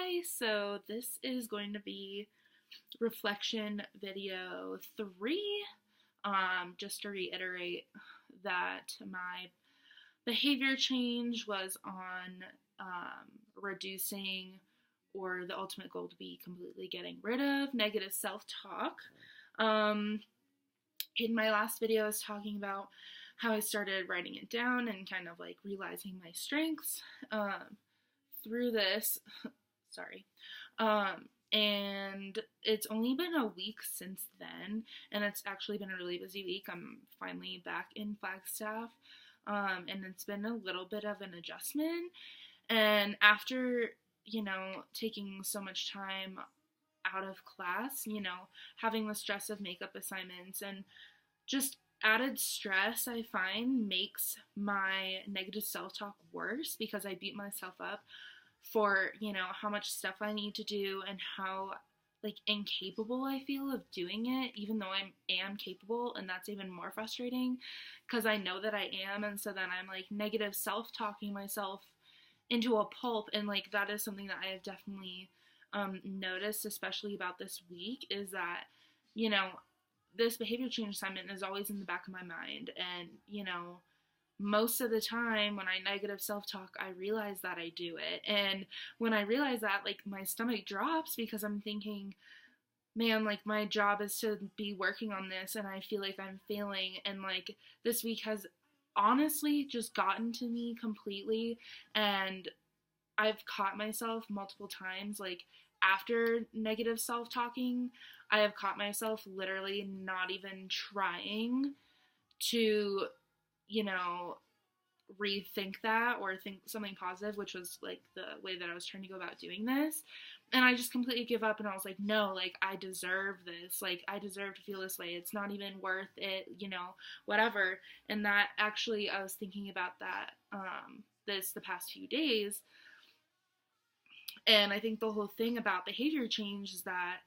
Hi, so this is going to be reflection video 3. Just to reiterate that my behavior change was on reducing, or the ultimate goal to be completely getting rid of negative self-talk. In my last video, I was talking about how I started writing it down and kind of like realizing my strengths through this. Sorry. And it's only been a week since then, and it's actually been a really busy week. I'm finally back in Flagstaff, and it's been a little bit of an adjustment. And after, taking so much time out of class, having the stress of makeup assignments and just added stress, I find makes my negative self-talk worse because I beat myself up for, how much stuff I need to do and how incapable I feel of doing it, even though I am capable. And that's even more frustrating because I know that I am. And so then I'm negative self-talking myself into a pulp. And that is something that I have definitely noticed, especially about this week, is that, this behavior change assignment is always in the back of my mind. And, most of the time when I negative self-talk, I realize that I do it. And when I realize that, my stomach drops because I'm thinking, man, my job is to be working on this and I feel like I'm failing. And this week has honestly just gotten to me completely. And I've caught myself multiple times, after negative self-talking, I have caught myself literally not even trying to rethink that or think something positive, which was the way that I was trying to go about doing this. And I just completely give up, and I was like, no, I deserve this. I deserve to feel this way. It's not even worth it, whatever. And that actually, I was thinking about that the past few days. And I think the whole thing about behavior change is that,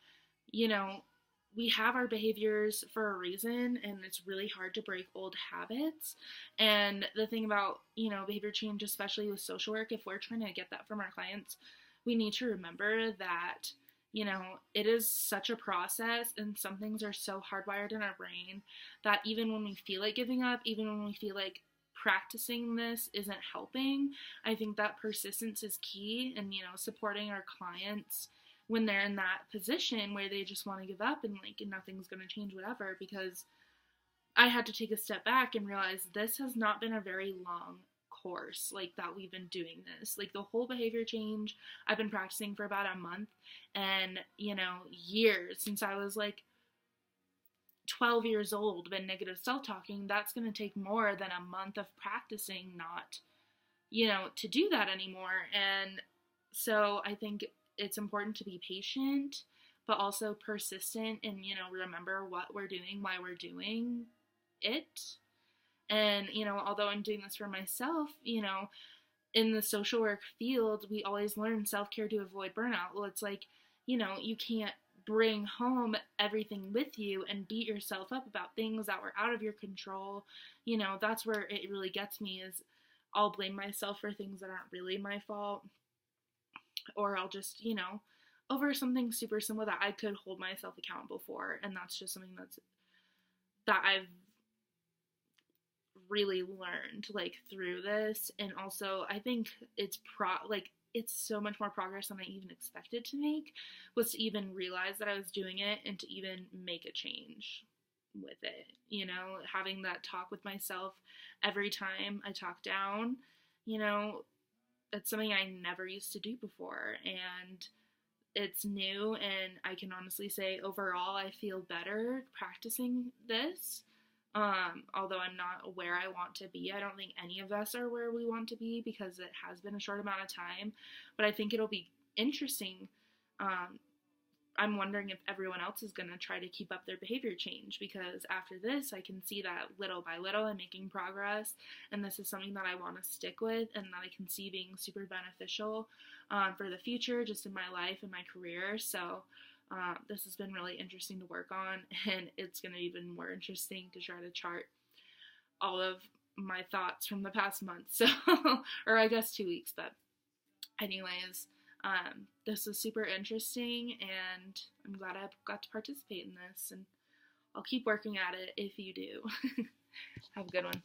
we have our behaviors for a reason, and it's really hard to break old habits. And the thing about, behavior change, especially with social work, if we're trying to get that from our clients, we need to remember that, it is such a process, and some things are so hardwired in our brain that even when we feel like giving up, even when we feel like practicing this isn't helping, I think that persistence is key. And, supporting our clients when they're in that position where they just want to give up and nothing's going to change, whatever, because I had to take a step back and realize this has not been a very long course that we've been doing this. The whole behavior change, I've been practicing for about a month, and years since I was 12 years old, been negative self-talking. That's going to take more than a month of practicing not to do that anymore. And so I think it's important to be patient, but also persistent, and, remember what we're doing, why we're doing it. And, although I'm doing this for myself, in the social work field, we always learn self-care to avoid burnout. Well, it's you can't bring home everything with you and beat yourself up about things that were out of your control. That's where it really gets me, is I'll blame myself for things that aren't really my fault. Or I'll just, over something super simple that I could hold myself accountable for. And that's just something that I've really learned, through this. And also, I think it's it's so much more progress than I even expected to make, was to even realize that I was doing it and to even make a change with it. Having that talk with myself every time I talk down, it's something I never used to do before, and it's new. And I can honestly say overall I feel better practicing this. Although I'm not where I want to be. I don't think any of us are where we want to be because it has been a short amount of time, but I think it'll be interesting. I'm wondering if everyone else is going to try to keep up their behavior change, because after this, I can see that little by little I'm making progress, and this is something that I want to stick with and that I can see being super beneficial for the future, just in my life and my career. So this has been really interesting to work on, and it's going to be even more interesting to try to chart all of my thoughts from the past month, so or I guess 2 weeks, but anyways, This was super interesting, and I'm glad I got to participate in this, and I'll keep working at it if you do. Have a good one.